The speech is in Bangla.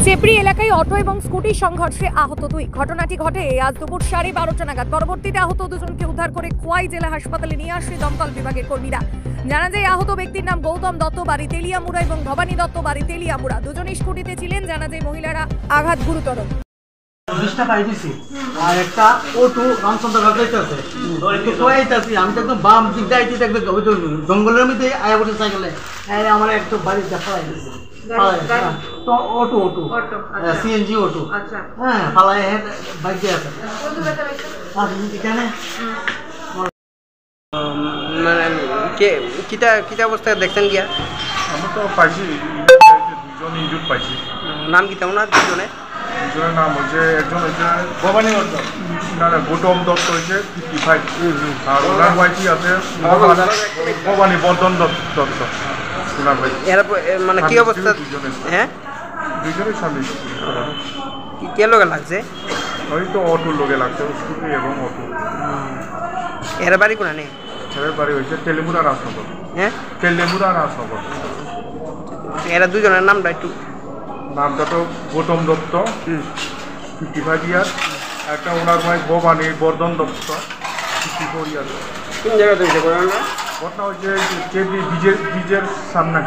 চেপড়ি এলাকায় অটো এবং স্কুটির সংঘর্ষে আহত দুই। ঘটনাটি ঘটে আজ দুপুর 12:30 নাগাদ। পরবর্তীতে আহত দুজনকে উদ্ধার করে খোয়াই জেলা হাসপাতালে নিয়ে আসে দমকল বিভাগের কর্মীরা। জানা যায় আহত ব্যক্তির নাম গৌতম দত্ত, বাড়ি তেলিয়ামুড়া, এবং ভবানী দত্ত, বাড়ি তেলিয়ামুড়া। দুজনেই স্কুটিতে ছিলেন। জানা যায় মহিলারা আঘাত গুরুতর। আর একটা অটো রামচন্দ্র যাইতেছে, একটু খোয়াইতেছি, আমি তো একদম বাম দিক দিয়ে জঙ্গলের মধ্যে আয়া বসে সাইকেলে আমার একটু বাড়ি দেখাই দিচ্ছে তো অটো সিএনজি অটো, হ্যাঁ ফালাই বাইক দিয়ে আছে এখানে। কিতা অবস্থায় দেখছেন গিয়া? আমি তো পাইছি দুজন ইনজুর পাইছি। নাম কি তেমন? দুজনের নাম হচ্ছে, একজন হচ্ছে ভবানী দত্ত, না গৌতম দত্ত হচ্ছে 55, আর ওনার ওয়াইফই আছে ভবানী বর্ধন দত্ত ওনার ওয়াইফ। এরা মানে কি অবস্থা? হ্যাঁ দুজনের স্বামী। কে লোকে লাগছে? ওই তো অটোর লোকে লাগছে, স্কুটি এবং অটো। এরা বাড়ি কোনা নেই? এর বাড়ি হয়েছে তেলেমুড়া রাজনগর। হ্যাঁ তেলেমুড়া রাজনগর। এরা দুজনের নামটা একটু? নামটা তো গৌতম দত্ত 55 ইয়ার, একটা ওনার ভাই ভবানী বর্ধন দত্ত 54 ইয়ার। কোন জায়গাতে হয়েছে ঘটনা? ঘটনা হচ্ছে ব্রিজের সামনে।